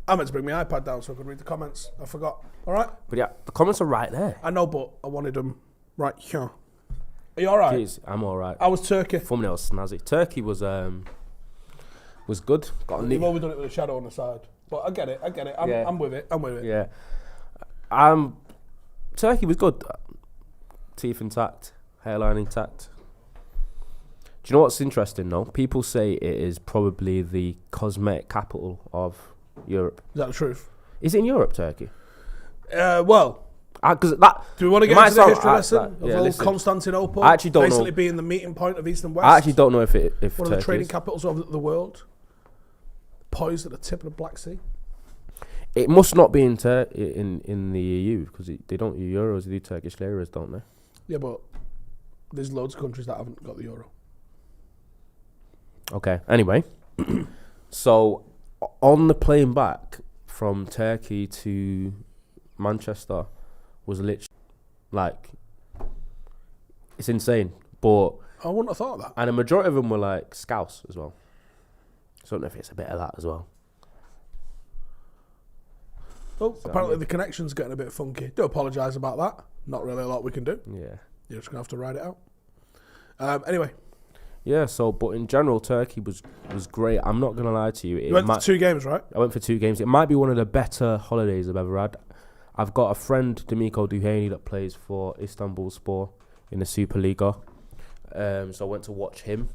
I meant to bring my iPad down so I could read the comments. I forgot. All right? But yeah, the comments are right there. I know, but I wanted them right here. Are you all right? Jeez, I'm all right. I was Turkey. Thumbnail snazzy. Turkey was good. You've always done it with a shadow on the side. But I get it. I'm with it. Yeah. Turkey was good. Teeth intact. Hairline intact. Do you know what's interesting, though? People say it is probably the cosmetic capital of Europe. Is that the truth? Is it in Europe, Turkey? Well, because that. Do we want to get into the history lesson of old Constantinople? I actually don't know. Basically being the meeting point of East and West. I actually don't know if one Turkey of the trading is. capitals of the world. Poised at the tip of the Black Sea. It must not be in the EU because they don't use euros. They do Turkish liras, don't they? Yeah, but there's loads of countries that haven't got the euro. Okay. Anyway, so on the plane back from Turkey to Manchester was literally like it's insane. But I wouldn't have thought of that. And a majority of them were like Scouse as well. So I don't know if it's a bit of that as well. Oh, so apparently the connection's getting a bit funky. Do apologise about that. Not really a lot we can do. Yeah. You're just going to have to ride it out. Anyway. Yeah, but in general, Turkey was great. I'm not going to lie to you. You went for 2 games, right? I went for 2 games. It might be one of the better holidays I've ever had. I've got a friend, Demiko Duhaney, that plays for Istanbulspor in the Superliga. So I went to watch him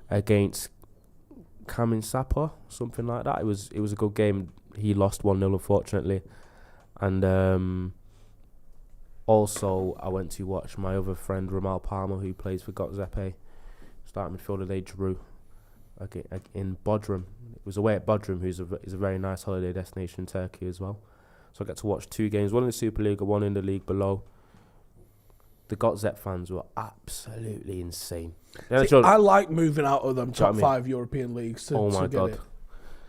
against Kamin Sapa, something like that. It was a good game. He lost 1-0, unfortunately. And also, I went to watch my other friend, Ramal Palmer, who plays for Göktepe. Starting midfielder, they drew in Bodrum. It was away at Bodrum, is a very nice holiday destination in Turkey as well. So I got to watch 2 games, one in the Superliga, one in the league below. The Göktepe fans were absolutely insane. See, I like moving out of them top 5 European leagues to get God. It.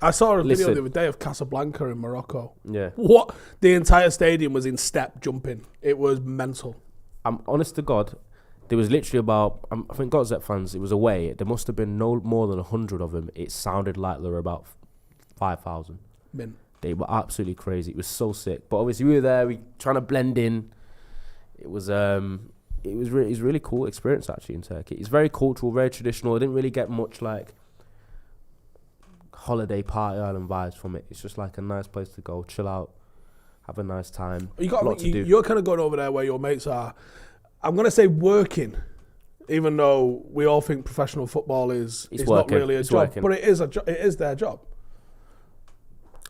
I saw a video the other day of Casablanca in Morocco. Yeah. What? The entire stadium was in step jumping. It was mental. I'm honest to God, there was literally about, I think Göktepe fans, it was away. There must have been no more than 100 of them. It sounded like there were about 5,000. They were absolutely crazy. It was so sick. But obviously we were there, we trying to blend in. It was really cool experience actually in Turkey. It's very cultural, very traditional. I didn't really get much like holiday party island vibes from it. It's just like a nice place to go, chill out, have a nice time. You're kind of going over there where your mates are. I'm going to say working, even though we all think professional football is not really a job, but it is their job.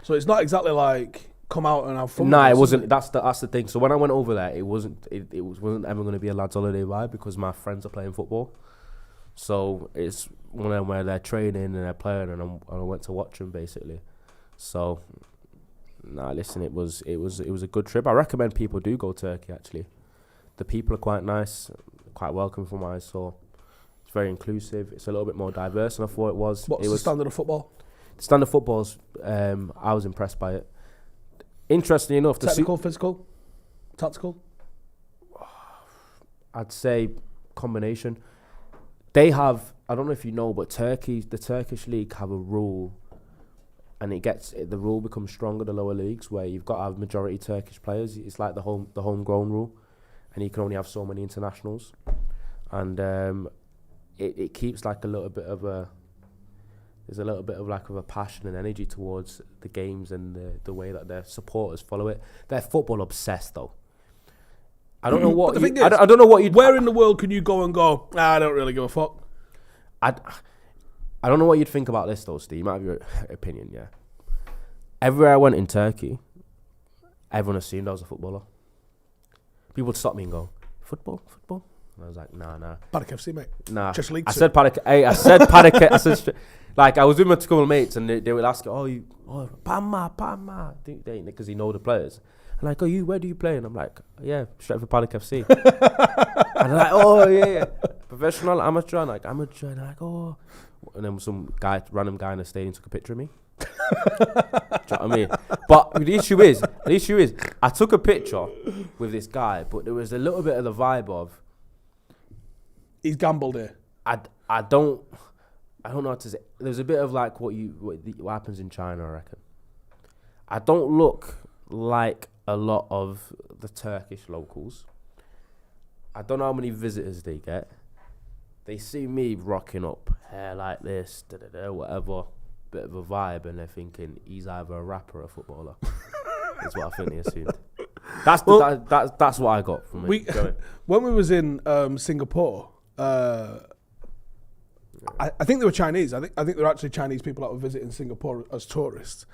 So it's not exactly like come out and have fun. Nah, it wasn't. That's the thing. So when I went over there, it wasn't ever going to be a lads' holiday vibe because my friends are playing football. So it's one of them where they're training and they're playing, and I went to watch them basically. So, listen, it was a good trip. I recommend people do go to Turkey. Actually, the people are quite nice, quite welcome from what I saw. It's very inclusive. It's a little bit more diverse than I thought it was. What's the standard of football? The standard of football's, I was impressed by it. Interestingly enough, technical, physical, tactical. I'd say combination. They have, I don't know if you know, but the Turkish league have a rule, and the rule becomes stronger the lower leagues where you've got to have majority Turkish players. It's like the homegrown rule, and you can only have so many internationals, and it keeps like there's a little bit of like of a passion and energy towards the games and the way that their supporters follow it. They're football obsessed though. I don't know what. I don't know what you'd. Where in the world can you go and go? I don't really give a fuck. I don't know what you'd think about this though, Steve. You might have your opinion, yeah. Everywhere I went in Turkey, everyone assumed I was a footballer. People would stop me and go, "Football." And I was like, "Nah." Paddock FC, mate. Nah. Just League I said Paddock. I said Paddock. Like I was with my couple of mates and they would ask, Parma, because he know the players. And like, where do you play? And I'm like, yeah, straight for Paddock FC. And they're like, oh yeah, professional, amateur. And like amateur. And they're like, oh. And then some random guy in the stadium took a picture of me. Do you know what I mean? But the issue is, I took a picture with this guy, but there was a little bit of the vibe of he's gambled here. I don't know how to say. There's a bit of like what happens in China, I reckon. I don't look like a lot of the Turkish locals. I don't know how many visitors they get. They see me rocking up, hair like this, whatever, bit of a vibe, and they're thinking he's either a rapper or a footballer. That's what I think they assumed. That's what I got from it. When we was in Singapore, I think they were Chinese. I think they were actually Chinese people that were visiting Singapore as tourists.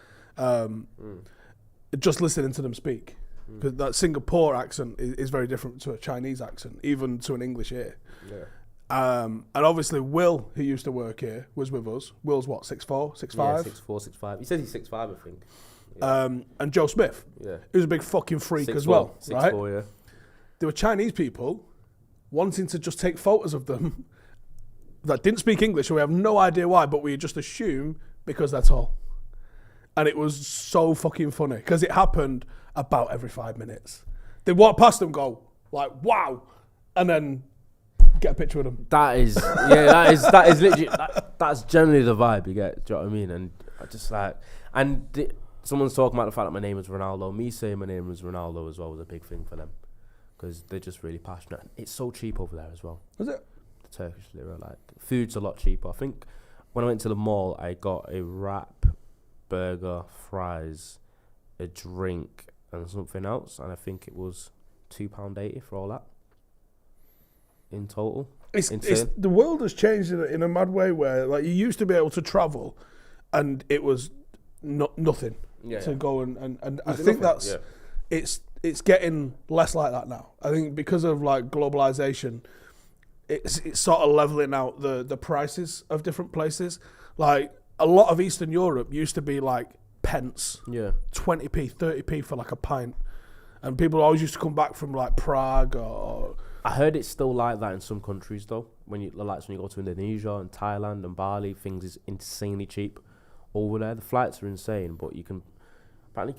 Just listening to them speak, because that Singapore accent is very different to a Chinese accent, even to an English ear. Yeah. And obviously Will, who used to work here, was with us. Will's what, 6'4", 6'5"? Yeah, 6'4", 6'5". He said he's 6'5", I think. Yeah. And Joe Smith, who's a big fucking freak 6'4", as well, 6'4", right? 6'4", yeah. There were Chinese people wanting to just take photos of them that didn't speak English, and we have no idea why, but we just assume because they're tall. And it was so fucking funny, because it happened about every 5 minutes. They walk past them, go like, wow, and then get a picture with them. That is literally, that's generally the vibe you get, do you know what I mean? And I just like, someone's talking about the fact that my name is Ronaldo. Me saying my name is Ronaldo as well was a big thing for them, because they're just really passionate. It's so cheap over there as well. Is it? The Turkish lira, like, food's a lot cheaper. I think when I went to the mall, I got a wrap, burger, fries, a drink, and something else, and I think it was £2.80 for all that in total. It's the world has changed in a mad way, where like you used to be able to travel and it was nothing to go and I think that's it's getting less like that now. I think because of like globalization, it's sort of leveling out the prices of different places. Like a lot of Eastern Europe used to be like pence, 20p, 30p for like a pint, and people always used to come back from like Prague or. I heard it's still like that in some countries though. When you go to Indonesia and Thailand and Bali, things is insanely cheap over there. The flights are insane, but you can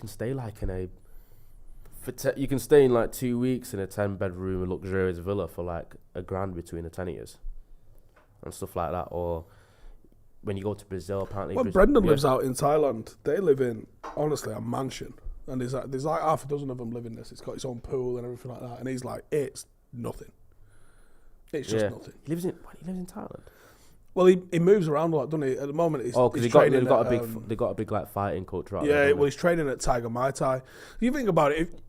stay like you can stay in like 2 weeks in a 10-bedroom luxurious villa for like $1,000 between the 10 years and stuff like that. Or when you go to Brazil, apparently. When Brendan lives out in Thailand, they live in honestly a mansion, and there's like half a dozen of them living this. It's got its own pool and everything like that, and he's like, it's nothing. It's just nothing. He lives in Thailand. Well, he moves around a lot, doesn't he? At the moment, he's training. They got a big like fighting culture. Yeah, well, he's training at Tiger Muay Thai. You think about it.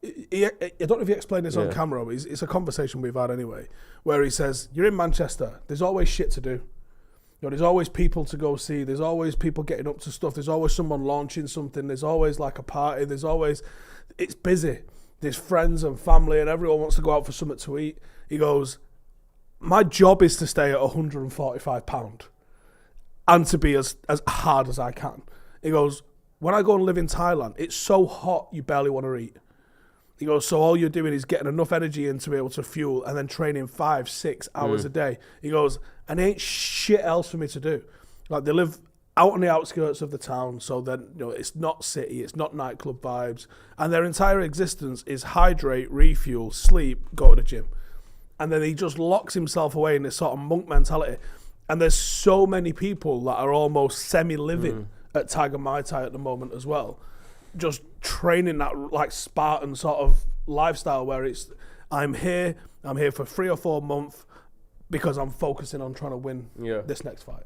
I don't know if he explained this on camera, but it's a conversation we've had anyway, where he says, "You're in Manchester. There's always shit to do. You know, there's always people to go see. There's always people getting up to stuff. There's always someone launching something. There's always like a party. It's busy. There's friends and family, and everyone wants to go out for something to eat." He goes, "My job is to stay at £145 and to be as hard as I can." He goes, "When I go and live in Thailand, it's so hot you barely want to eat." He goes, "So all you're doing is getting enough energy in to be able to fuel and then training 5-6 hours a day." He goes, "And there ain't shit else for me to do." Like, they live out on the outskirts of the town, so then it's not city, it's not nightclub vibes, and their entire existence is hydrate, refuel, sleep, go to the gym. And then he just locks himself away in this sort of monk mentality. And there's so many people that are almost semi-living at Tiger Muay Thai at the moment as well, just training that like Spartan sort of lifestyle where it's I'm here for 3 or 4 months because I'm focusing on trying to win this next fight.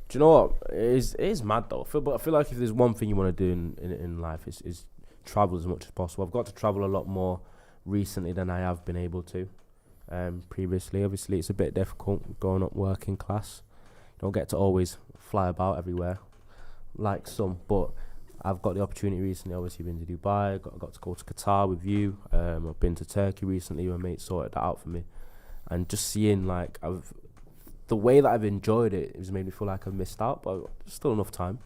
Do you know what? It is mad though. I feel like if there's one thing you want to do in life is travel as much as possible. I've got to travel a lot more recently than I have been able to. Previously, obviously, it's a bit difficult growing up working class. You don't get to always fly about everywhere like some, but I've got the opportunity recently. Obviously, been to Dubai. Got to go to Qatar with you. I've been to Turkey recently. My mate sorted that out for me, and just seeing like the way that I've enjoyed it has made me feel like I've missed out, but there's still enough time.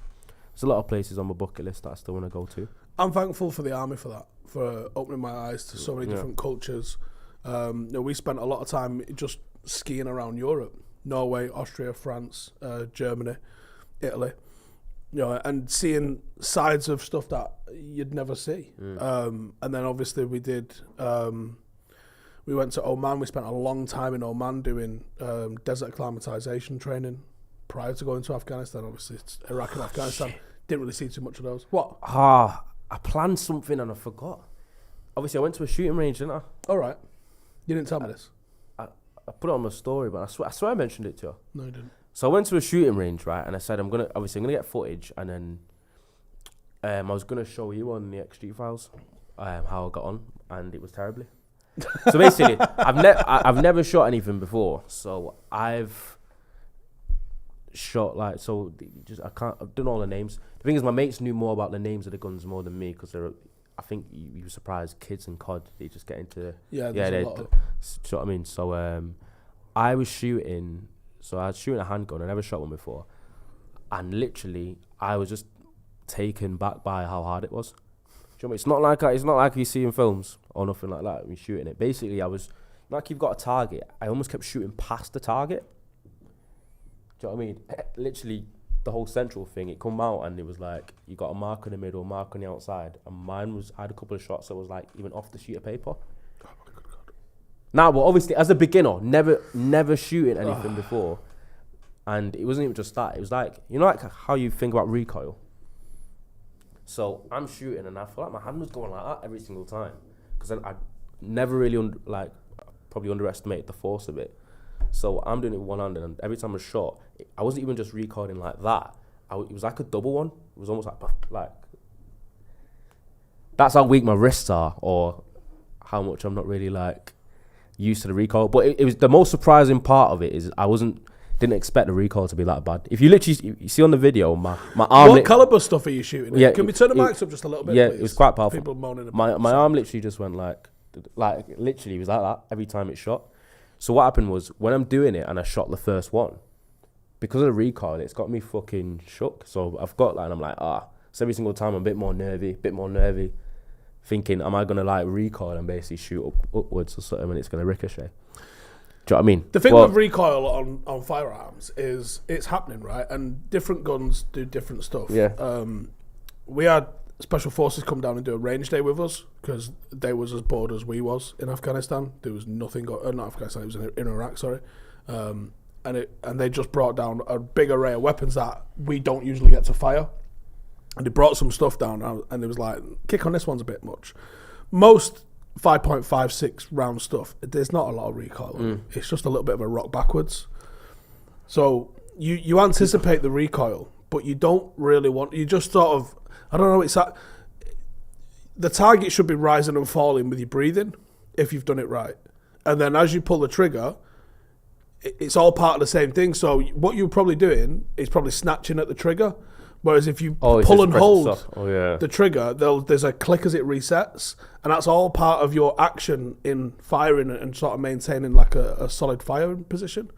There's a lot of places on my bucket list that I still want to go to. I'm thankful for the army for that, for opening my eyes to so many different cultures. We spent a lot of time just skiing around Europe, Norway, Austria, France, Germany, Italy, You know, and seeing sides of stuff that you'd never see. And then obviously we did. We went to Oman. We spent a long time in Oman doing desert acclimatization training prior to going to Afghanistan. Obviously, it's Iraq and Afghanistan. Shit. Didn't really see too much of those. What? I planned something and I forgot. Obviously, I went to a shooting range, didn't I? All right. You didn't tell me this. I put it on my story, but I swear I mentioned it to you. No, you didn't. So I went to a shooting range, right? And I said, I'm gonna get footage, and then I was gonna show you on the XG files how I got on, and it was terribly. So basically, I've never shot anything before. So I've shot I've done all the names. The thing is, my mates knew more about the names of the guns more than me because I think you were surprised, kids and COD, they just get into a lot of. So what I mean, so I was shooting. So I was shooting a handgun. I never shot one before, and literally, I was just taken back by how hard it was. Do you know what I mean? It's not like you see in films or nothing like that when you're shooting it. Basically, I was like, you've got a target. I almost kept shooting past the target. Do you know what I mean? Literally, the whole central thing. It come out and it was like you got a mark in the middle, mark on the outside, and mine was. I had a couple of shots that was like even off the sheet of paper. Now, but obviously, as a beginner, never shooting anything before, and it wasn't even just that. It was like, you know, like how you think about recoil. So I'm shooting, and I feel like my hand was going like that every single time, because I never really probably underestimated the force of it. So I'm doing it with one hand, and every time I shot, I wasn't even just recoiling like that. It was like a double one. It was almost like that's how weak my wrists are, or how much I'm not really like used to the recoil. But it was the most surprising part of it is didn't expect the recoil to be that bad. If you literally you see on the video, my arm. What caliber stuff are you shooting? Yeah, can we turn the mics up just a little bit? Yeah, please? It was quite powerful. People moaning about my arm literally just went like literally it was like that every time it shot. So what happened was when I'm doing it and I shot the first one, because of the recoil, it's got me fucking shook. So I've got and I'm like so every single time I'm a bit more nervy. Thinking, am I going to like recoil and basically shoot upwards or something and it's going to ricochet? Do you know what I mean? The thing with recoil on firearms is it's happening, right? And different guns do different stuff. Yeah. We had Special Forces come down and do a range day with us because they was as bored as we was in Afghanistan. There was nothing, not Afghanistan, it was in Iraq, sorry. And they just brought down a big array of weapons that we don't usually get to fire. And they brought some stuff down, and it was like, kick on this one's a bit much. Most 5.56 round stuff, there's not a lot of recoil. It's just a little bit of a rock backwards. So you anticipate the recoil, but you don't really want. You just sort of, I don't know. It's that the target should be rising and falling with your breathing if you've done it right, and then as you pull the trigger, it's all part of the same thing. So what you're probably doing is probably snatching at the trigger. Whereas if you pull and hold the trigger, there's a click as it resets, and that's all part of your action in firing and sort of maintaining like a solid firing position.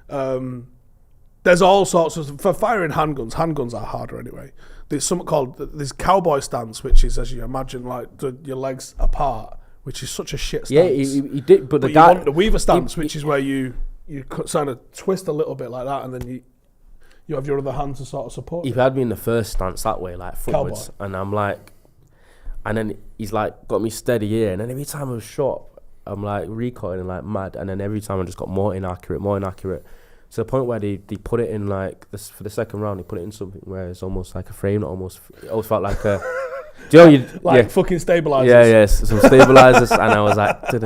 There's all sorts of, for firing handguns are harder anyway. There's something called this cowboy stance, which is, as you imagine, like your legs apart, which is such a shit stance. Yeah, he did, but the guy, you want the weaver stance, which is where you kind of twist a little bit like that, and then you have your other hand to sort of support. He had me in the first stance that way, like frontwards, cowboy. And I'm like, and then he's like got me steady here, and then every time I was shot, I'm like recoiling like mad, and then every time I just got more inaccurate. To the point where they put it in like this for the second round. They put it in something where it's almost like a frame. It almost felt like a. Do you know fucking stabilizers? Yeah, yes, some stabilizers, and I was like. Do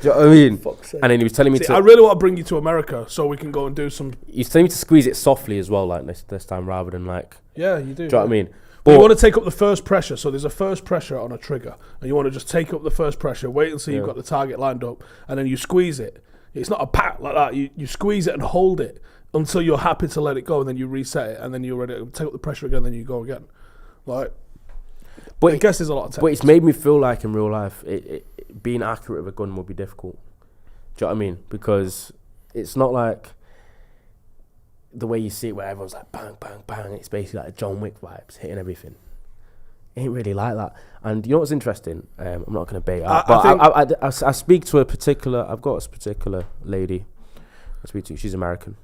you know what I mean? And then he was telling me I really want to bring you to America so we can go and do some. He's telling me to squeeze it softly as well, like this time, rather than like. Yeah, you do. Do you know what I mean? But you want to take up the first pressure. So there's a first pressure on a trigger, and you want to just take up the first pressure, wait until you've got the target lined up, and then you squeeze it. It's not a pat like that. You squeeze it and hold it until you're happy to let it go, and then you reset it, and then you're ready to take up the pressure again, and then you go again. Like, but I guess there's a lot of techniques. But it's made me feel like in real life, being accurate with a gun would be difficult. Do you know what I mean? Because it's not like the way you see it where everyone's like bang, bang, bang. It's basically like John Wick vibes, hitting everything. It ain't really like that. And you know what's interesting? I'm not going to bait out, but I speak to I've got a particular lady I speak to. She's American.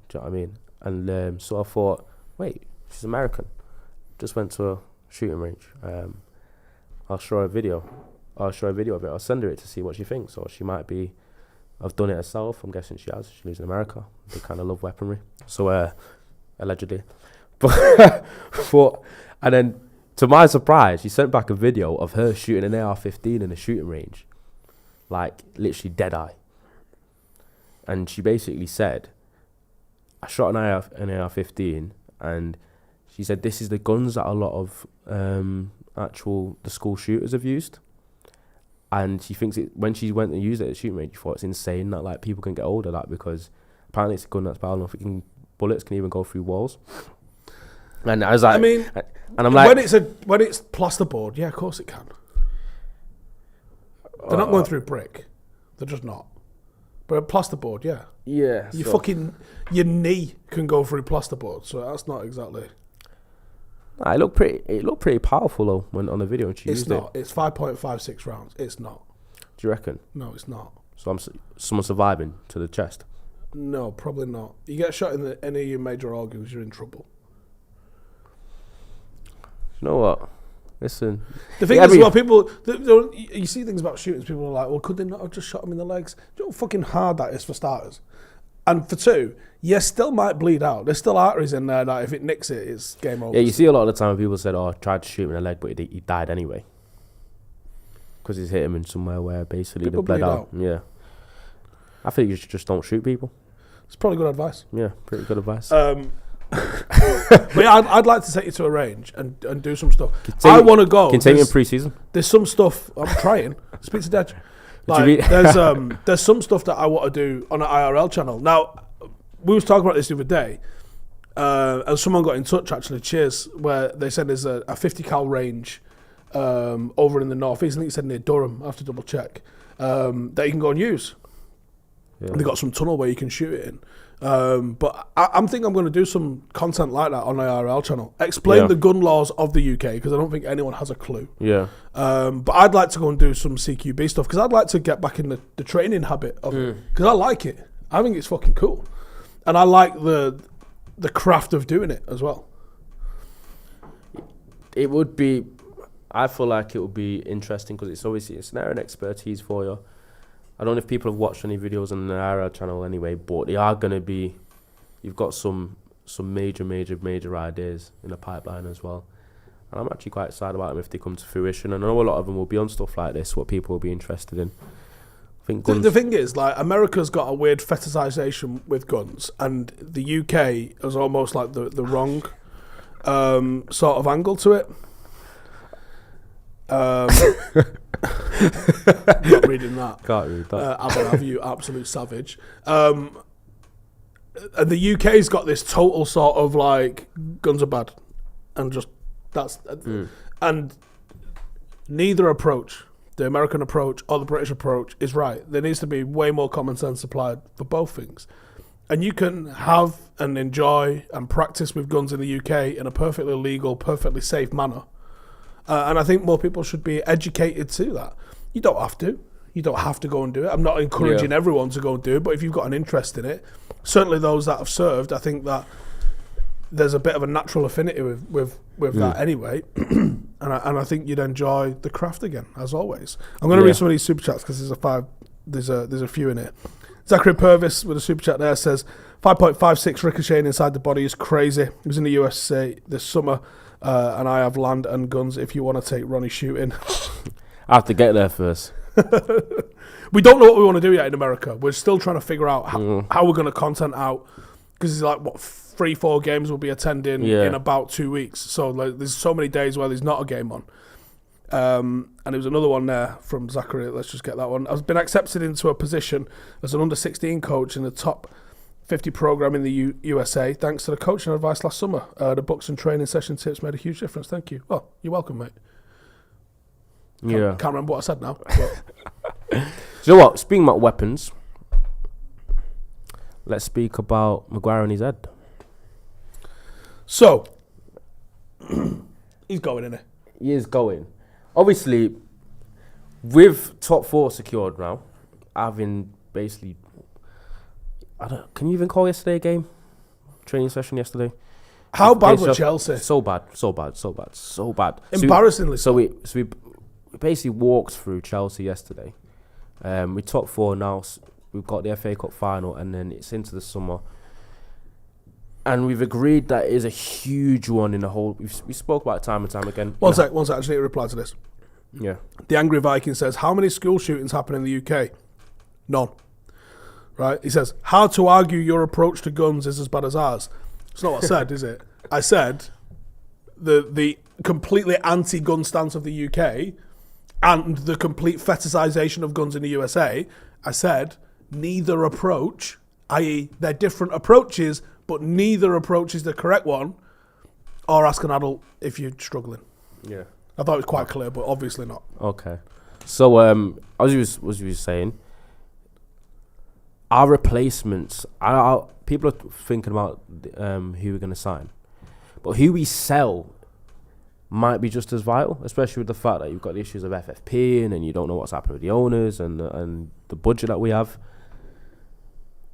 Do you know what I mean? And so I thought, wait, She's American. Just went to a shooting range. I'll show her a video. I'll show her a video of it. I'll send her it to see what she thinks. Or she might be... I've done it herself. I'm guessing she has. She lives in America. They kind of love weaponry. So, allegedly. But and then, to my surprise, she sent back a video of her shooting an AR-15 in a shooting range. Like, literally dead eye. And she basically said, I shot an AR-15, and she said this is the guns that a lot of the school shooters have used. And she thinks when she went and used it at the shooting range, she thought it's insane that like people can get hold of that, because apparently it's a gun that's powerful enough. Bullets can even go through walls. And I was like, and I'm like, when it's plasterboard, yeah, of course it can. They're not going through brick. They're just not. But a plasterboard, yeah. Yeah. Your knee can go through plasterboard, so that's not exactly. It looked pretty powerful though when on the video. And it's not. It's 5.56 rounds. It's not. Do you reckon? No, it's not. So someone surviving to the chest. No, probably not. You get shot in any of your major organs, you're in trouble. You know what? Listen. The thing is, well, people, you see things about shootings, people are like, well, could they not have just shot him in the legs? Do you know how fucking hard that is for starters? And for two, you still might bleed out. There's still arteries in there that if it nicks it, it's game over. Yeah, you see a lot of the time people said, I tried to shoot him in the leg, but he died anyway. Because he's hit him in somewhere where basically they bled out. Yeah. I think you just don't shoot people. It's probably good advice. Yeah, pretty good advice. But yeah, I'd like to take you to a range and do some stuff. I want to go. Continue in pre-season. There's some stuff I'm trying. Speak to Dej. Like, there's some stuff that I want to do on an IRL channel. Now, we was talking about this the other day, and someone got in touch actually. Cheers, where they said there's a 50 cal range over in the northeast. I think it said near Durham. I have to double check that you can go and use. Yeah. They got some tunnel where you can shoot it in. But I'm thinking I'm going to do some content like that on the IRL channel. Explain the gun laws of the UK, because I don't think anyone has a clue. Yeah. But I'd like to go and do some CQB stuff, because I'd like to get back in the training habit of it, because I like it. I think it's fucking cool, and I like the craft of doing it as well. It would be. I feel like it would be interesting because it's obviously it's an area of expertise for you. I don't know if people have watched any videos on the IRL channel anyway, but they are going to be. You've got some major ideas in the pipeline as well, and I'm actually quite excited about them if they come to fruition. And I know a lot of them will be on stuff like this, what people will be interested in. I think the thing is, like, America's got a weird fetishization with guns, and the UK is almost like the wrong sort of angle to it. Not reading that. Can't read that. Have you absolute savage. And the UK's got this total sort of like guns are bad, and just that's and neither approach, the American approach or the British approach, is right. There needs to be way more common sense applied for both things. And you can have and enjoy and practice with guns in the UK in a perfectly legal, perfectly safe manner. And I think more people should be educated to that. You don't have to. You don't have to go and do it. I'm not encouraging everyone to go and do it, but if you've got an interest in it, certainly those that have served, I think that there's a bit of a natural affinity with that anyway. and I think you'd enjoy the craft again, as always. I'm going to read some of these super chats because there's a few in it. Zachary Purvis with a super chat there says 5.56 ricocheting inside the body is crazy. He was in the USA this summer. And I have land and guns if you want to take Ronnie shooting. I have to get there first. We don't know what we want to do yet in America. We're still trying to figure out how we're going to content out, because it's like, 3-4 games we'll be attending in about 2 weeks. So like, there's so many days where there's not a game on. And there was another one there from Zachary. Let's just get that one. I've been accepted into a position as an under-16 coach in the top 50 program in the USA, thanks to the coaching advice last summer. The books and training session tips made a huge difference. Thank you. Well, you're welcome, mate. Can't remember what I said now. You know what? Speaking about weapons, let's speak about Maguire and his head. So, he's going, isn't he? He is going. Obviously, with top 4 secured now, having basically... can you even call yesterday a game? Training session yesterday. How bad were Chelsea? So bad. Embarrassingly. So we basically walked through Chelsea yesterday. We top 4 now. We've got the FA Cup final, and then it's into the summer. And we've agreed that it is a huge one in the whole. We spoke about it time and time again. One sec. I just need to reply to this. Yeah. The Angry Viking says, how many school shootings happen in the UK? None. Right? He says, how to argue your approach to guns is as bad as ours. It's not what I said, is it? I said the completely anti-gun stance of the UK and the complete fetishization of guns in the USA. I said neither approach, i.e. they're different approaches, but neither approach is the correct one, or ask an adult if you're struggling. Yeah. I thought it was quite clear, but obviously not. Okay. So, as you were saying, our replacements, people are thinking about who we're going to sign. But who we sell might be just as vital, especially with the fact that you've got the issues of FFP and you don't know what's happening with the owners and the budget that we have.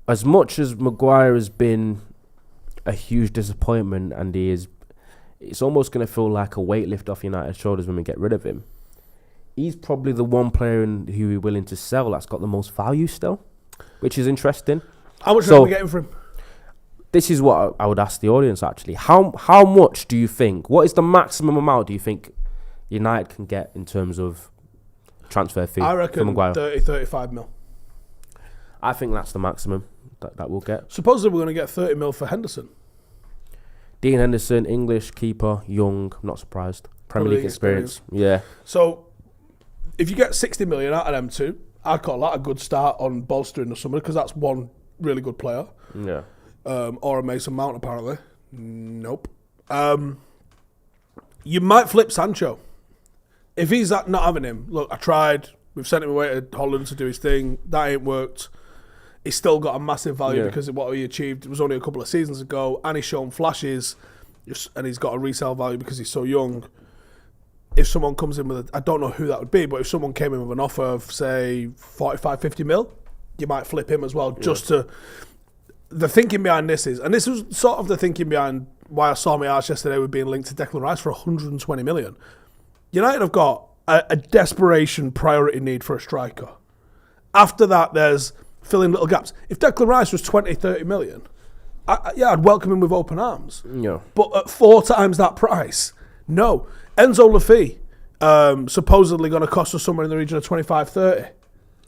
As much as Maguire has been a huge disappointment and it's almost going to feel like a weight lift off United's shoulders when we get rid of him, he's probably the one player who we're willing to sell that's got the most value still, which is interesting. How much are we getting for him? This is what I would ask the audience, actually. How much do you think, what is the maximum amount do you think United can get in terms of transfer fee? I reckon 30-35 mil. I think that's the maximum that we'll get. Supposedly we're going to get 30 mil for Henderson. Dean Henderson, English keeper, young, I'm not surprised. Premier League experience. Yeah. So if you get 60 million out of them two, I'd call that a good start on bolstering the summer, because that's one really good player. Yeah. Or a Mason Mount, apparently. Nope. You might flip Sancho. If he's not having him, look, I tried. We've sent him away to Holland to do his thing. That ain't worked. He's still got a massive value because of what he achieved. It was only a couple of seasons ago, and he's shown flashes, and he's got a resale value because he's so young. If someone comes in with I don't know who that would be, but if someone came in with an offer of, say, 45, 50 mil, you might flip him as well, just to... The thinking behind this is, and this was sort of the thinking behind why I saw my arse yesterday with being linked to Declan Rice for 120 million. United have got a desperation priority need for a striker. After that, there's filling little gaps. If Declan Rice was 20, 30 million, I'd welcome him with open arms. Yeah. But at 4 times that price, no. Enzo Lafay, supposedly going to cost us somewhere in the region of 25, 30.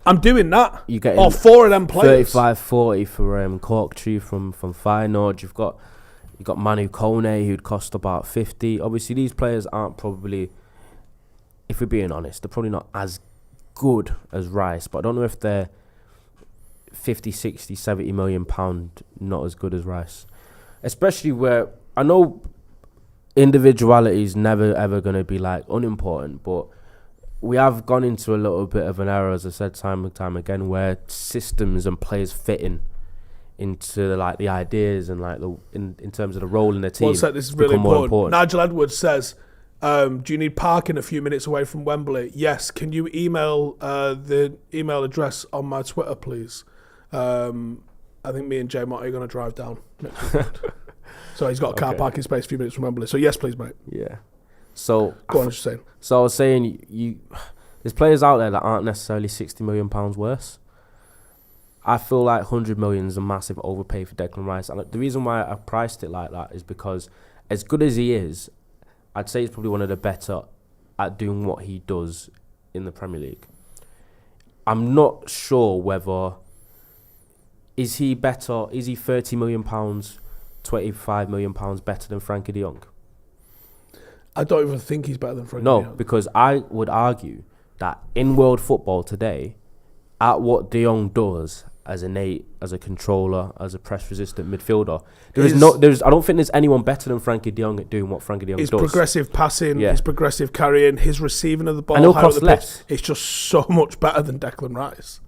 I'm doing that. You get 4 of them players. 35, 40 for Corktree from Feyenoord. You've got Manu Kone, who'd cost about 50. Obviously, these players aren't probably, if we're being honest, they're probably not as good as Rice. But I don't know if they're 50, 60, 70 million pound not as good as Rice. Especially where I know individuality is never ever going to be like unimportant, but we have gone into a little bit of an era, as I said time and time again, where systems and players fitting into like the ideas and like in terms of the role in the team. This is really important. Nigel Edwards says, do you need parking a few minutes away from Wembley? Yes. Can you email the email address on my Twitter, please? I think me and Jay Mott are going to drive down next weekend. So he's got a car parking space a few minutes from Wembley. So yes, please, mate. Yeah. So go on, just saying. So I was saying, there's players out there that aren't necessarily £60 million worse. I feel like 100 million is a massive overpay for Declan Rice, and the reason why I priced it like that is because, as good as he is, I'd say he's probably one of the better at doing what he does in the Premier League. I'm not sure whether is he better. Is he £30 million, £25 million better than Frankie de Jong? I don't even think he's better than Frankie de Jong. No, because I would argue that in world football today, at what de Jong does as a controller, as a press-resistant midfielder, I don't think there's anyone better than Frankie de Jong at doing what Frankie de Jong does. His progressive passing, his progressive carrying, his receiving of the ball, and it'll cost less. It's just so much better than Declan Rice.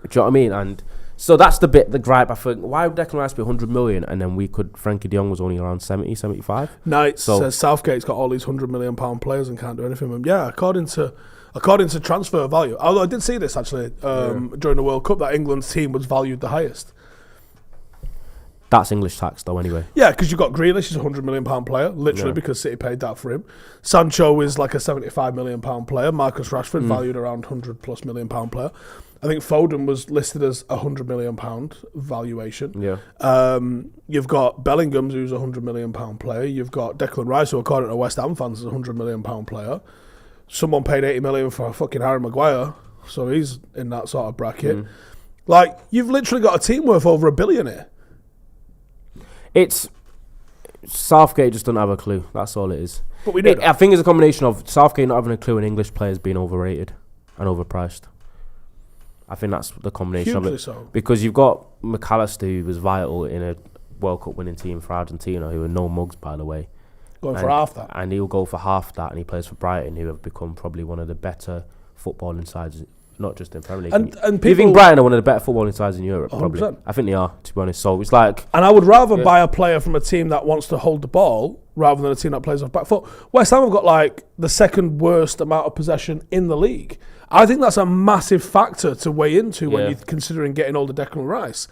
Do you know what I mean? And so that's the gripe. I think, why would Declan Rice be 100 million and then Frankie de Jong was only around 70, 75? Knight says Southgate's got all these £100 million pound players and can't do anything with them. Yeah, according to transfer value. Although I did see this actually during the World Cup, that England's team was valued the highest. That's English tax, though, anyway. Yeah, because you've got Grealish, he's a £100 million player, literally, because City paid that for him. Sancho is like a £75 million player. Marcus Rashford, valued around £100+ million player. I think Foden was listed as a £100 million valuation. Yeah. You've got Bellingham, who's a £100 million player. You've got Declan Rice, who according to West Ham fans is a £100 million player. Someone paid $80 million for fucking Harry Maguire, so he's in that sort of bracket. Like, you've literally got a team worth over $1 billion here. It's Southgate just doesn't have a clue. That's all it is. But we do. I think it's a combination of Southgate not having a clue and English players being overrated and overpriced. I think that's the combination Hugely of it. so. Because you've got McAllister, who was vital in a World Cup winning team for Argentina, who are no mugs, by the way. Going for half that. And he'll go for half that, and he plays for Brighton, who have become probably one of the better footballing sides, not just in Premier League. And do you think Brighton are one of the better footballing sides in Europe? 100%. Probably. I think they are, to be honest. So it's like... And I would rather buy a player from a team that wants to hold the ball rather than a team that plays off back foot. West Ham have got like the second worst amount of possession in the league. I think that's a massive factor to weigh into when you're considering getting older Declan Rice.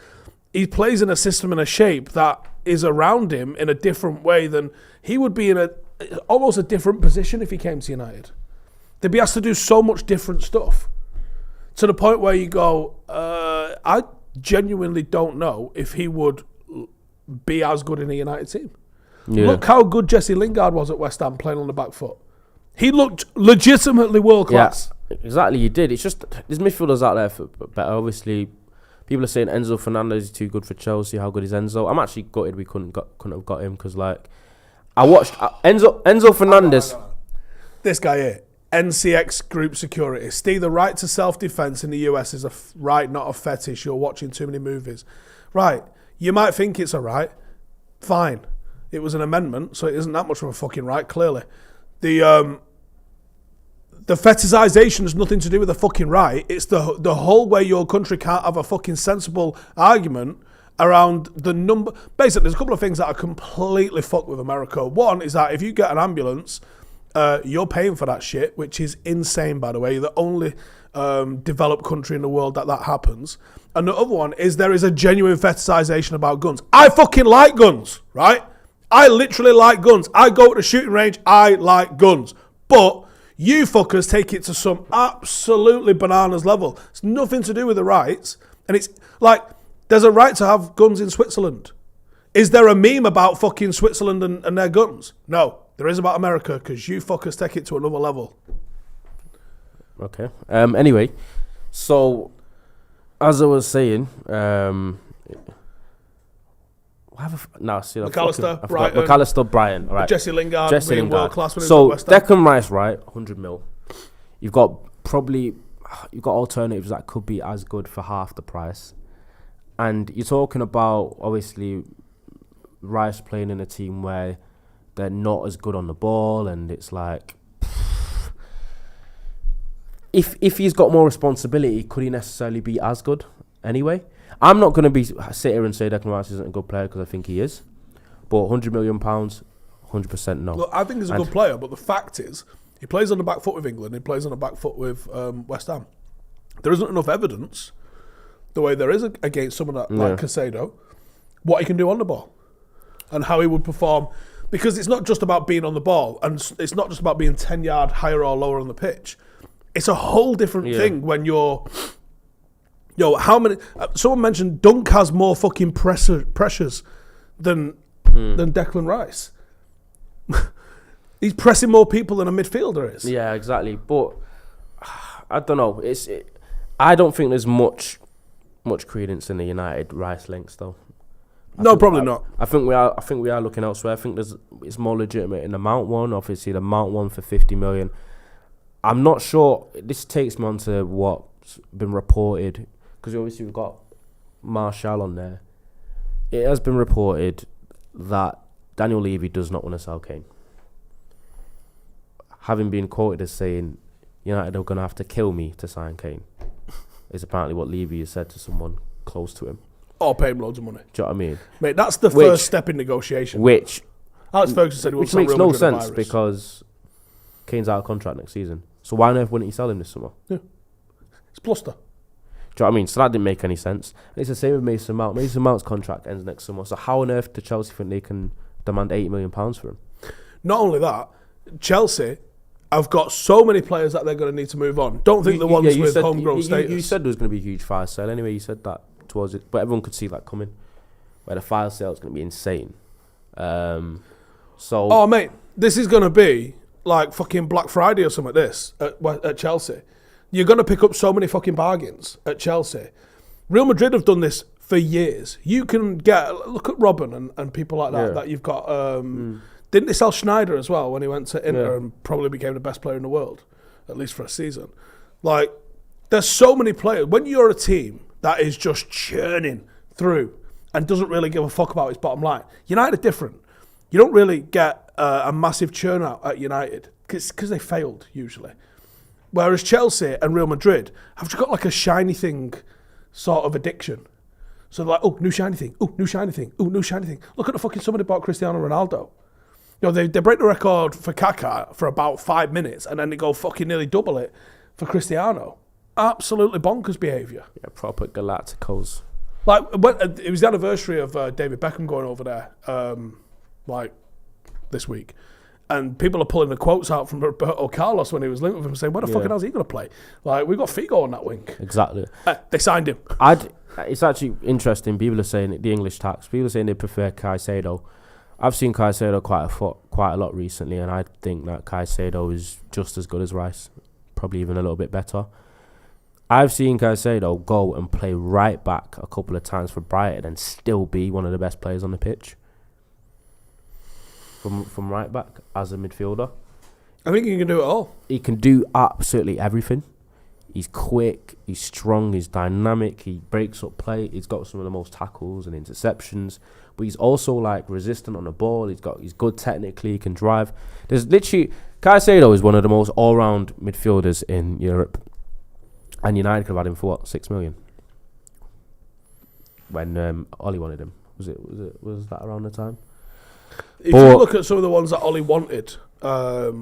He plays in a system and a shape that is around him in a different way than he would be in almost a different position if he came to United. They'd be asked to do so much different stuff to the point where you go, I genuinely don't know if he would be as good in a United team. Yeah. Look how good Jesse Lingard was at West Ham playing on the back foot. He looked legitimately world class. Yeah, exactly, he did. It's just there's midfielders out there for better. Obviously, people are saying Enzo Fernandez is too good for Chelsea. How good is Enzo? I'm actually gutted we couldn't have got him because like I watched Enzo Fernandez. This guy here, NCX Group Security. Steve, the right to self-defense in the US is a right, not a fetish. You're watching too many movies. Right, you might think it's a right. Fine. It was an amendment, so it isn't that much of a fucking right, clearly. The fetishization has nothing to do with the fucking right. It's the whole way your country can't have a fucking sensible argument around the number. Basically, there's a couple of things that are completely fucked with America. One is that if you get an ambulance, you're paying for that shit, which is insane, by the way. You're the only developed country in the world that happens. And the other one is there is a genuine fetishization about guns. I fucking like guns, right? I literally like guns. I go to the shooting range. I like guns. But you fuckers take it to some absolutely bananas level. It's nothing to do with the rights. And it's like, there's a right to have guns in Switzerland. Is there a meme about fucking Switzerland and their guns? No. There is about America because you fuckers take it to another level. Okay. Anyway, so as I was saying, McAllister, Brighton. McAllister, Brighton. All right. Jesse Lingard, world class. So Declan Rice, right? 100 mil. You've got alternatives that could be as good for half the price, and you're talking about obviously Rice playing in a team where they're not as good on the ball, and it's like, if he's got more responsibility, could he necessarily be as good anyway? I'm not going to sit here and say Declan Rice isn't a good player because I think he is, but £100 million, 100% no. Look, I think he's a good player, but the fact is, he plays on the back foot with England, he plays on the back foot with West Ham. There isn't enough evidence, the way there is against someone like Caicedo, what he can do on the ball and how he would perform. Because it's not just about being on the ball, and it's not just about being 10 yards higher or lower on the pitch. It's a whole different thing when you're... how many... someone mentioned Dunk has more fucking pressures than Declan Rice. He's pressing more people than a midfielder is. Yeah, exactly. But I don't know. I don't think there's much credence in the United Rice links, though. Probably not. I think we are looking elsewhere. I think it's more legitimate in the Mount one. Obviously, the Mount one for 50 million. I'm not sure. This takes me on to what's been reported, because obviously we've got Martial on there. It has been reported that Daniel Levy does not want to sell Kane, having been quoted as saying United are going to have to kill me to sign Kane. Is apparently what Levy has said to someone close to him. Or pay him loads of money. Do you know what I mean? Mate, that's the first step in negotiation. Which Alex Ferguson said he which makes no sense because Kane's out of contract next season. So why on earth wouldn't he sell him this summer? Yeah. It's bluster. Do you know what I mean? So that didn't make any sense. And it's the same with Mason Mount. Mason Mount's contract ends next summer. So how on earth do Chelsea think they can demand £80 million for him? Not only that, Chelsea have got so many players that they're going to need to move on. Don't think the ones with homegrown status. You said there was going to be a huge fire sale. Anyway, you said that towards it. But everyone could see that coming. Where the fire sale is going to be insane. Oh, mate, this is going to be like fucking Black Friday or something like this at Chelsea. You're going to pick up so many fucking bargains at Chelsea. Real Madrid have done this for years. You can look at Robin and people like that that you've got. Didn't they sell Schneider as well when he went to Inter and probably became the best player in the world, at least for a season? Like, there's so many players. When you're a team that is just churning through and doesn't really give a fuck about its bottom line, United are different. You don't really get a massive churn out at United because they failed usually. Whereas Chelsea and Real Madrid have just got like a shiny thing sort of addiction. So they're like, oh, new shiny thing, oh, new shiny thing, oh, new shiny thing. Look at the fucking somebody bought Cristiano Ronaldo. You know, they break the record for Kaká for about 5 minutes and then they go fucking nearly double it for Cristiano. Absolutely bonkers behaviour. Yeah, proper Galacticos. Like, it was the anniversary of David Beckham going over there, like, this week. And people are pulling the quotes out from Roberto Carlos when he was linked with him, saying, where the fucking hell is he going to play? Like, we've got Figo on that wing. Exactly. They signed him. It's actually interesting. People are saying, the English tax, people are saying they prefer Caicedo. I've seen Caicedo quite a lot recently, and I think that Caicedo is just as good as Rice, probably even a little bit better. I've seen Caicedo go and play right back a couple of times for Brighton and still be one of the best players on the pitch. From right back as a midfielder. I think he can do it all. He can do absolutely everything. He's quick, he's strong, he's dynamic, he breaks up play, he's got some of the most tackles and interceptions, but he's also like resistant on the ball, he's good technically, he can drive. There's literally, Caicedo is one of the most all-round midfielders in Europe. And United could have had him for what, 6 million? When Ollie wanted him. Was that around the time? If you look at some of the ones that Ollie wanted, but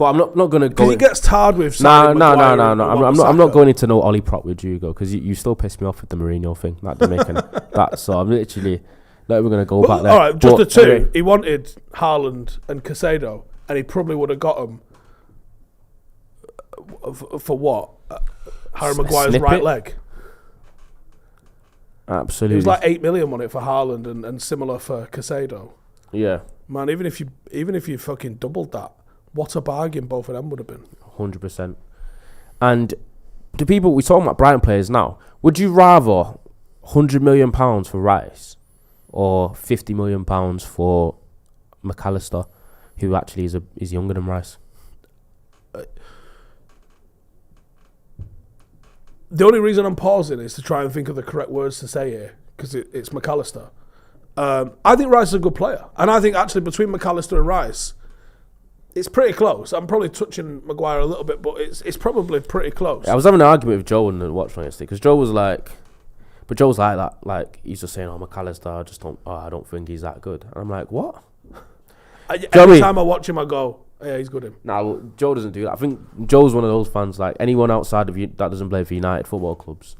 I'm not going to go. Because he gets tired with. No. I'm not going into no Ollie prop with Hugo because you still pissed me off with the Mourinho thing. That didn't make that. So I'm literally not even going to go back there. All right, just the two. Anyway. He wanted Haaland and Caicedo, and he probably would have got them for what? Harry Maguire's right leg. Absolutely. It was like 8 million on it for Haaland and similar for Caicedo. Yeah. Man, even if you fucking doubled that, what a bargain both of them would have been. 100%. And the people, we're talking about Brighton players now, would you rather £100 million for Rice or £50 million for McAllister, who actually is younger than Rice? The only reason I'm pausing is to try and think of the correct words to say here, because it's McAllister. I think Rice is a good player. And I think actually between McAllister and Rice, it's pretty close. I'm probably touching Maguire a little bit, but it's probably pretty close. I was having an argument with Joe in the watch yesterday, because Joe was like, but Joe's like that. Like, he's just saying, McAllister, I don't think he's that good. And I'm like, what? Every time I watch him, I go, yeah, he's good. No, Joe doesn't do that. I think Joe's one of those fans, like anyone outside of you that doesn't play for United football clubs,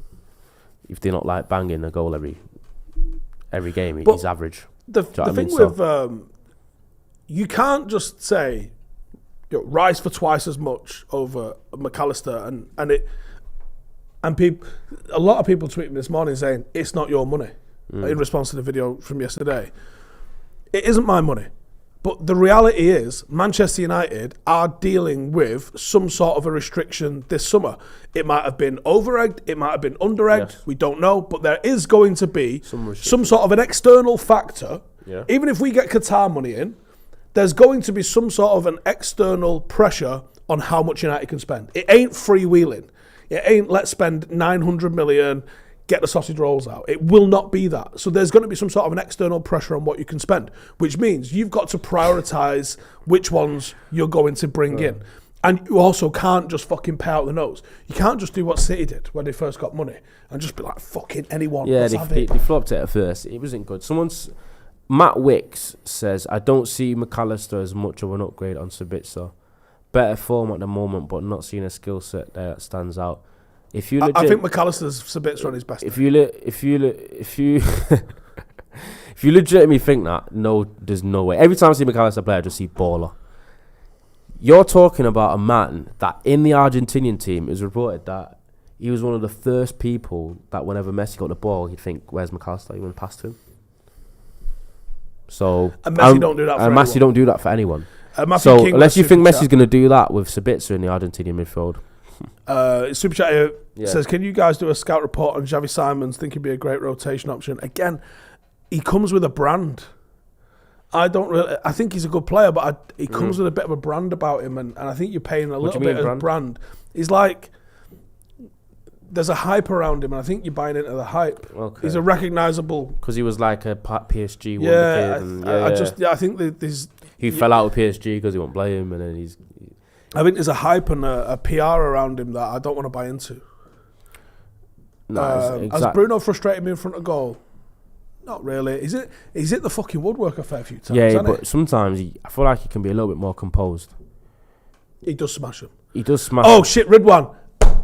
if they're not like banging a goal every game, he's average. The thing with you can't just say Rice for twice as much over McAllister, and people, a lot of people tweeting this morning saying it's not your money in response to the video from yesterday. It isn't my money. But the reality is, Manchester United are dealing with some sort of a restriction this summer. It might have been over-egged, it might have been under-egged, yes. We don't know. But there is going to be some sort of an external factor. Yeah. Even if we get Qatar money in, there's going to be some sort of an external pressure on how much United can spend. It ain't freewheeling. It ain't let's spend 900 million, get the sausage rolls out. It will not be that. So there's going to be some sort of an external pressure on what you can spend, which means you've got to prioritise which ones you're going to bring in. And you also can't just fucking pay out the nose. You can't just do what City did when they first got money and just be like, fucking anyone. Yeah, they flopped it at first. It wasn't good. Matt Wicks says, I don't see McAllister as much of an upgrade on Sabitzer. Better form at the moment, but not seeing a skill set there that stands out. If you, I think McAllister's Sabitzer on his best. If you legitimately think that, no, there's no way. Every time I see McAllister play, I just see baller. You're talking about a man that in the Argentinian team is reported that he was one of the first people that whenever Messi got the ball, he'd think, "Where's McAllister?" He went past him. So and Messi don't do that. For Messi don't do that for anyone. So unless you think Messi's going to do that with Sabitzer in the Argentinian midfield. Super Chat here says, can you guys do a scout report on Xavi Simons? Think he'd be a great rotation option. Again, he comes with a brand. I think he's a good player, but he comes with a bit of a brand about him, and I think you're paying a little bit of brand. He's like, there's a hype around him, and I think you're buying into the hype. Okay. He's a recognisable... Because he was like a PSG kid. I think there's... He fell out with PSG because he won't play him, and then he's... I think there's a hype and a PR around him that I don't want to buy into. No, has Bruno frustrated me in front of goal? Not really. He's hit the fucking woodwork a fair few times. Yeah, but sometimes I feel like he can be a little bit more composed. He does smash him. Oh shit, Ridwan.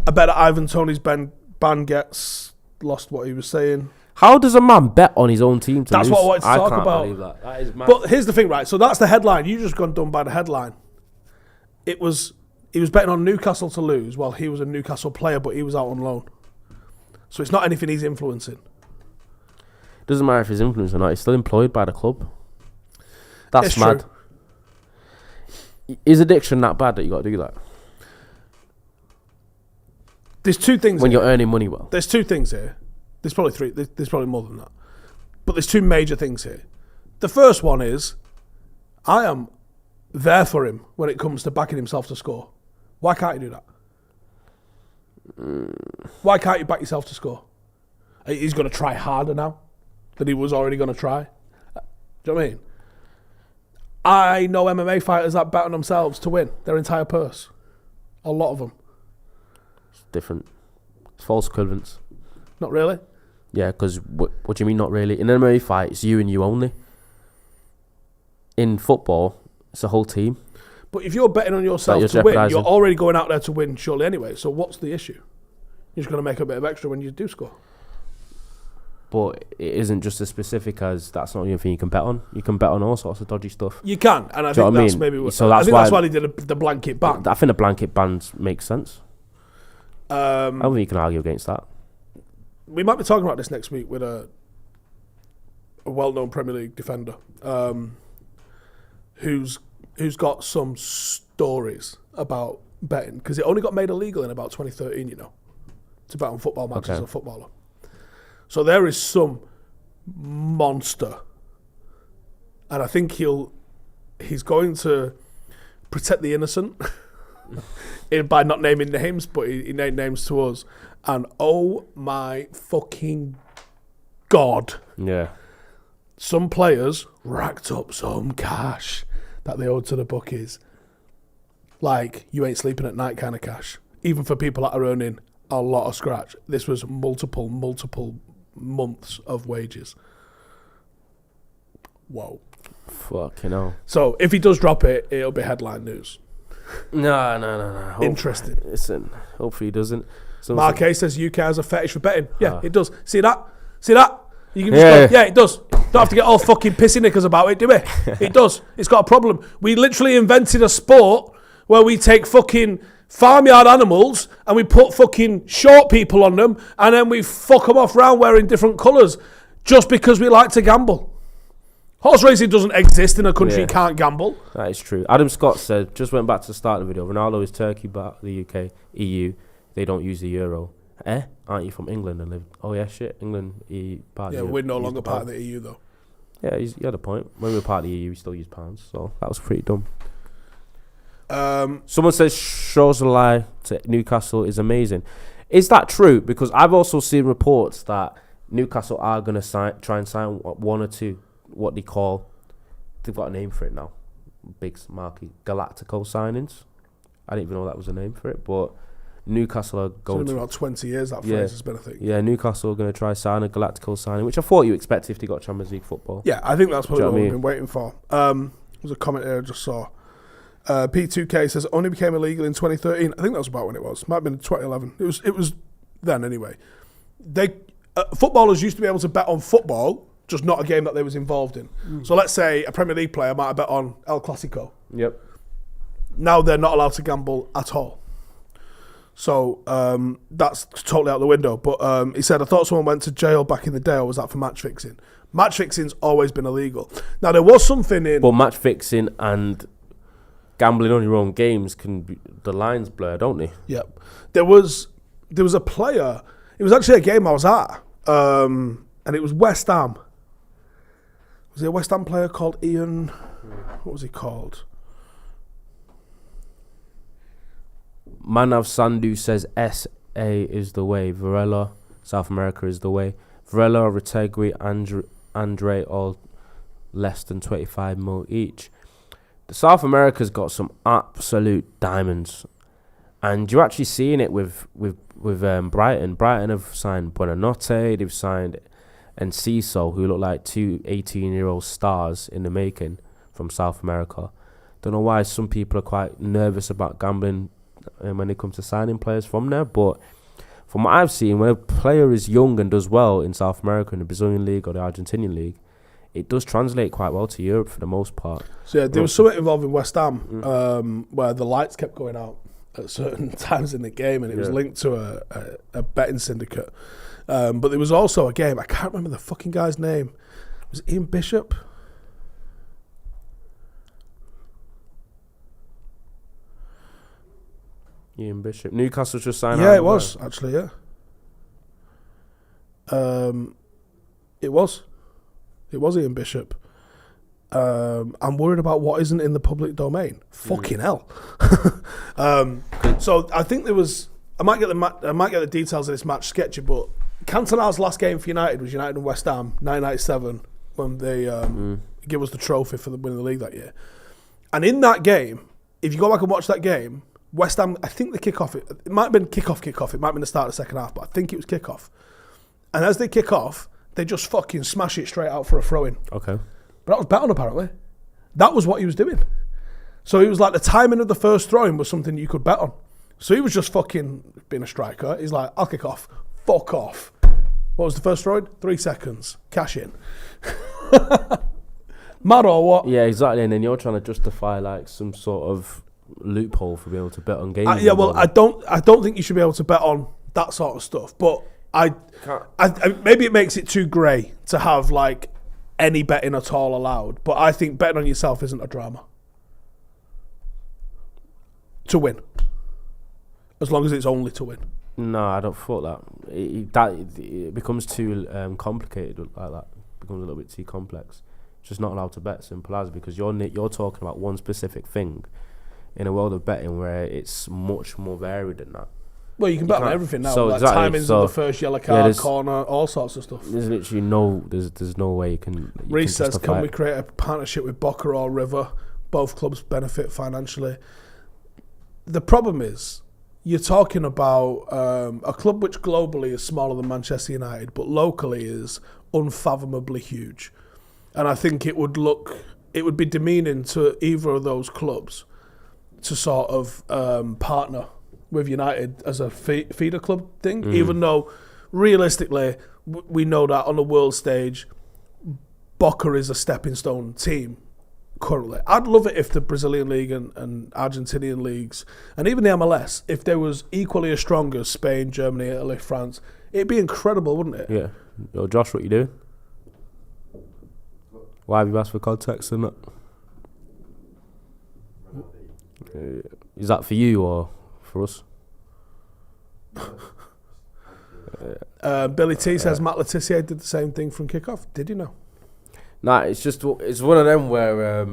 I bet Ivan Toney's ban gets lost what he was saying. How does a man bet on his own team to That's lose? what I wanted to talk about. I can't believe that. That is mad. But here's the thing, right? So that's the headline. You just got done by the headline. He was betting on Newcastle to lose while he was a Newcastle player, but he was out on loan. So it's not anything he's influencing. Doesn't matter if he's influenced or not. He's still employed by the club. That's mad. True. Is addiction that bad that you got to do that? There's two things when here. You're earning money well. There's two things here. There's probably three. There's probably more than that. But there's two major things here. The first one is, I am there for him when it comes to backing himself to score. Why can't you do that? Why can't you back yourself to score? He's going to try harder now than he was already going to try. Do you know what I mean? I know MMA fighters that bet on themselves to win their entire purse. A lot of them. It's different. It's false equivalence. Not really? Yeah, because what do you mean not really? In an MMA fight, it's you and you only. In football, it's a whole team. But if you're betting on yourself to win, you're already going out there to win surely anyway. So what's the issue? You're just going to make a bit of extra when you do score. But it isn't just as specific as that's not the only thing you can bet on. You can bet on all sorts of dodgy stuff. You can, and I think that's maybe what... So I think that's why they did the blanket ban. I think the blanket bans make sense. I don't think you can argue against that. We might be talking about this next week with a well-known Premier League defender who's got some stories about betting, because it only got made illegal in about 2013, you know, to bet on football matches as a footballer. So there is some monster, and I think he's going to protect the innocent by not naming names, but he named names to us. And oh my fucking God. Yeah. Some players racked up some cash that they owed to the bookies. Like, you ain't sleeping at night kind of cash. Even for people that are earning a lot of scratch. This was multiple months of wages. Fucking hell. So if he does drop it, it'll be headline news. No. Interesting. Listen, hopefully he doesn't. Mark A says UK has a fetish for betting. Yeah, it does. See that? You can just go, it does. Don't have to get all fucking pissy knickers about it, do we? It does. It's got a problem. We literally invented a sport where we take fucking farmyard animals and we put fucking short people on them and then we fuck them off round wearing different colours just because we like to gamble. Horse racing doesn't exist in a country you can't gamble. That is true. Adam Scott said, just went back to the start of the video, Ronaldo is Turkey, but the UK, EU, they don't use the euro. Aren't you from England and live? Oh yeah, shit, England, EU, part of the we're no longer part of the EU though. Yeah, he had a point. When we were part of the EU, we still use pounds, so that was pretty dumb. Someone says Szoboszlai to Newcastle is amazing. Is that true? Because I've also seen reports that Newcastle are going to try and sign one or two, what they call, they've got a name for it now, big marquee, Galactico signings. I didn't even know that was a name for it, but Newcastle are going to... It's been about 20 years that phrase has been a thing. Yeah, Newcastle are going to try sign a Galactico signing, which I thought you expected if they got Champions League football. Yeah, I think that's probably what we've been waiting for. There's a comment here I just saw. P2K says only became illegal in 2013. I think that was about when it was. Might have been 2011. It was then anyway. Footballers used to be able to bet on football, just not a game that they was involved in. So let's say a Premier League player might have bet on El Clasico. Yep. Now they're not allowed to gamble at all. So that's totally out the window. But he said, I thought someone went to jail back in the day, or was that for match fixing? Match fixing's always been illegal. Now, there was something in... But match fixing and gambling on your own games can be... The lines blur, don't they? Yep. There was a player... It was actually a game I was at. And it was West Ham. Was it a West Ham player called Ian... What was he called? Manav Sandhu says SA is the way. Varela, South America is the way. Varela, Retegui, Andre, all less than 25 mil each. The South America's got some absolute diamonds, and you're actually seeing it with Brighton. Brighton have signed Buonanotte, they've signed Enciso, who look like two 18-year-old stars in the making from South America. Don't know why some people are quite nervous about gambling when it comes to signing players from there, but from what I've seen, when a player is young and does well in South America, in the Brazilian League or the Argentinian League, it does translate quite well to Europe for the most part. So yeah, there was something involving West Ham where the lights kept going out at certain times in the game, and it was linked to a betting syndicate. But there was also a game, I can't remember the fucking guy's name. Was it Ian Bishop? Ian Bishop. Newcastle just signed. Yeah, it was actually. Yeah. It was Ian Bishop. I'm worried about what isn't in the public domain. Fucking hell. So I think there was. I might get the details of this match sketchy, but Cantona's last game for United was United and West Ham, 1997, when they give us the trophy for the winning the league that year. And in that game, if you go back and watch that game, West Ham, I think the kickoff, it might have been kickoff, it might have been the start of the second half, but I think it was kickoff. And as they kick off, they just fucking smash it straight out for a throw-in. Okay. But that was bet on, apparently. That was what he was doing. So it was like the timing of the first throw-in was something you could bet on. So he was just fucking being a striker. He's like, I'll kick off. Fuck off. What was the first throw-in? 3 seconds. Cash in. Mad or what? Yeah, exactly. And then you're trying to justify like some sort of loophole for being able to bet on games. Yeah, well, I don't think you should be able to bet on that sort of stuff. But I maybe it makes it too grey to have like any betting at all allowed. But I think betting on yourself isn't a drama. To win, as long as it's only to win. No, I don't thought that. It becomes too complicated like that. It becomes a little bit too complex. It's just not allowed to bet. Simple as, because you're talking about one specific thing in a world of betting where it's much more varied than that. Well, you can bet on everything now. So like exactly. Timings of the first yellow card, corner, all sorts of stuff. There's literally there's no way you can. Reece says, can we create a partnership with Boca or River? Both clubs benefit financially. The problem is, you're talking about a club which globally is smaller than Manchester United, but locally is unfathomably huge. And I think it would be demeaning to either of those clubs to sort of partner with United as a feeder club thing, even though realistically we know that on the world stage, Boca is a stepping stone team currently. I'd love it if the Brazilian League and Argentinian leagues, and even the MLS, if they was equally as strong as Spain, Germany, Italy, France, it'd be incredible, wouldn't it? Yeah. Yo, Josh, what you doing? Why have you asked for context and that? Is that for you or for us? Billy T says Matt Letizia did the same thing from kickoff. Did you know? Nah, it's one of them where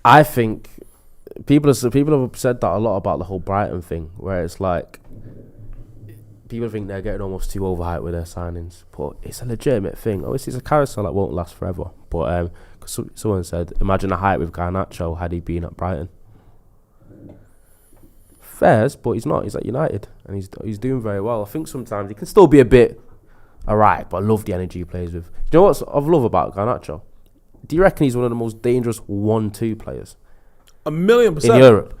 I think people have said that a lot about the whole Brighton thing, where it's like people think they're getting almost too overhyped with their signings, but it's a legitimate thing. Obviously, it's a carousel that won't last forever. But cause someone said, imagine the hype with Garnacho had he been at Brighton. Fairs, but he's not. He's at United, and he's doing very well. I think sometimes he can still be a bit alright, but I love the energy he plays with. Do you know what I love about Garnacho? Do you reckon he's one of the most dangerous 1-2 players? 1,000,000%. In Europe.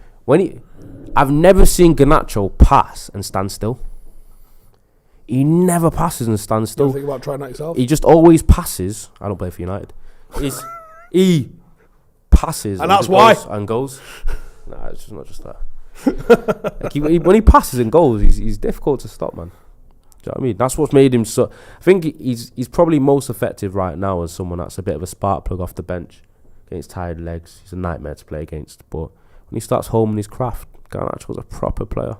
I've never seen Garnacho pass and stand still. he never passes and stands still. You think about trying that yourself? He just always passes. I don't play for United. He passes. And that's why. And goes. Nah, it's just not just that. Like when he passes and goes, he's difficult to stop, man. Do you know what I mean? That's what's made him so... I think he's probably most effective right now as someone that's a bit of a spark plug off the bench against tired legs. He's a nightmare to play against. But when he starts homing his craft, Garnacho's a proper player.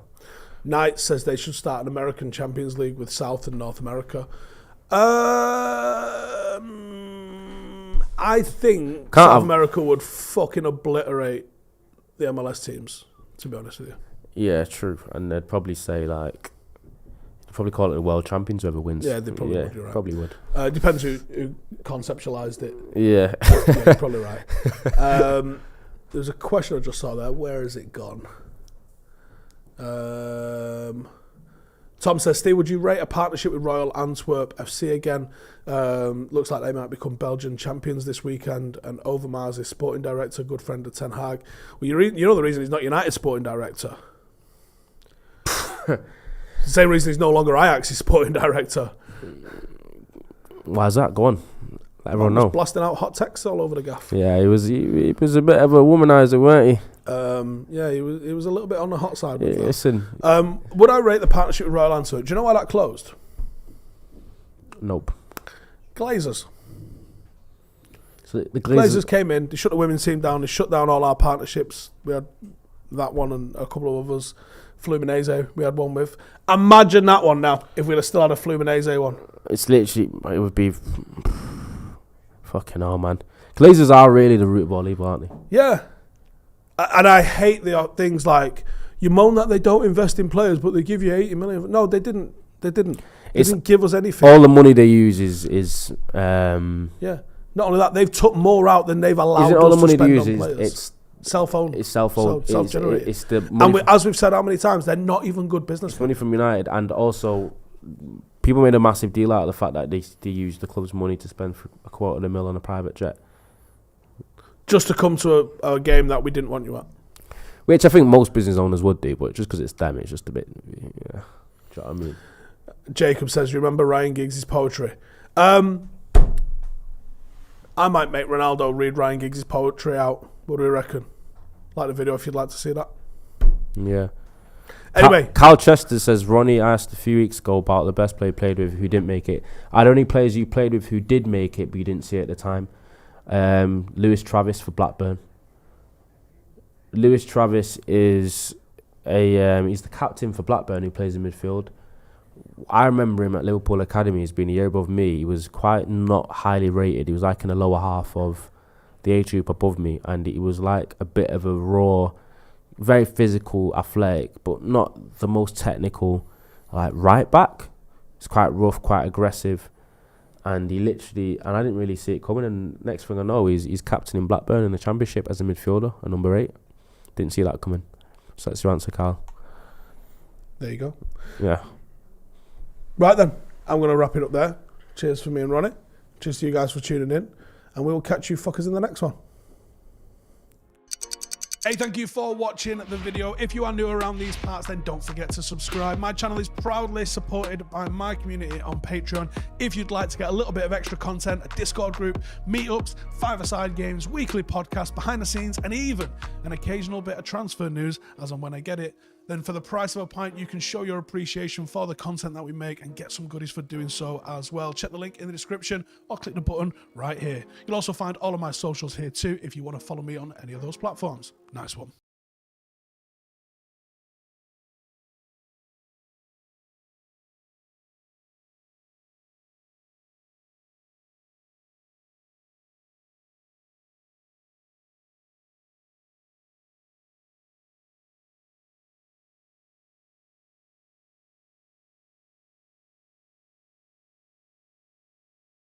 Knight says they should start an American Champions League with South and North America. I think South America would fucking obliterate the MLS teams, to be honest with you. Yeah, true. And they'd probably say, like... They'd probably call it the World Champions, whoever wins. Yeah, they probably would, you're right. Probably would. Depends who conceptualised it. Yeah. Yeah, you're probably right. There's a question I just saw there. Where has it gone? Tom says, Steve, would you rate a partnership with Royal Antwerp FC again? Looks like they might become Belgian champions this weekend. And Overmars is sporting director, good friend of Ten Hag. Well, you know the reason he's not United sporting director? The same reason he's no longer Ajax's sporting director. Why is that? Go on. Let everyone know. Blasting out hot texts all over the gaff. Yeah, he was a bit of a womanizer, weren't he? Yeah, he was a little bit on the hot side. Yeah, listen. Would I rate the partnership with Royal Antwerp? Do you know why that closed? Nope. Glazers. So the Glazers came in. They shut the women's team down. They shut down all our partnerships. We had that one and a couple of others. Fluminense we had one with. Imagine that one now if we'd have still had a Fluminense one. It's literally, it would be fucking hell, man. Glazers are really the root ball evil, aren't they? Yeah. And I hate the things like, you moan that they don't invest in players, but they give you 80 million. No, they didn't. They didn't give us anything. All the money they use is yeah. Not only that, they've took more out than they've allowed all us the money to spend they use on is players. it's self-owned. It's self-owned. Self-generated. It's the money as we've said how many times, they're not even good business. Money from United, and also people made a massive deal out of the fact that they used the club's money to spend for $250,000 on a private jet, just to come to a game that we didn't want you at. Which I think most business owners would do, but just because it's them, it's just a bit. Yeah. Do you know what I mean? Jacob says, remember Ryan Giggs' poetry? I might make Ronaldo read Ryan Giggs' poetry out. What do you reckon? Like the video if you'd like to see that. Yeah. Anyway. Carl Chester says, Ronnie asked a few weeks ago about the best player played with who didn't make it. Are there any players you played with who did make it but you didn't see it at the time? Lewis Travis for Blackburn. Lewis Travis is he's the captain for Blackburn who plays in midfield. I remember him at Liverpool Academy as being a year above me. He was quite not highly rated. He was like in the lower half of the age group above me, and he was like a bit of a raw, very physical, athletic, but not the most technical, like right back. It's quite rough, quite aggressive, and he literally, and I didn't really see it coming. And next thing I know, he's captaining Blackburn in the Championship as a midfielder, a number 8. Didn't see that coming. So that's your answer, Carl. There you go. Yeah. Right then, I'm going to wrap it up there. Cheers for me and Ronnie. Cheers to you guys for tuning in. And we will catch you fuckers in the next one. Hey, thank you for watching the video. If you are new around these parts, then don't forget to subscribe. My channel is proudly supported by my community on Patreon. If you'd like to get a little bit of extra content, a Discord group, meetups, 5-a-side games, weekly podcasts, behind the scenes, and even an occasional bit of transfer news as and when I get it, then for the price of a pint, you can show your appreciation for the content that we make and get some goodies for doing so as well. Check the link in the description or click the button right here. You'll also find all of my socials here too if you want to follow me on any of those platforms. Nice one.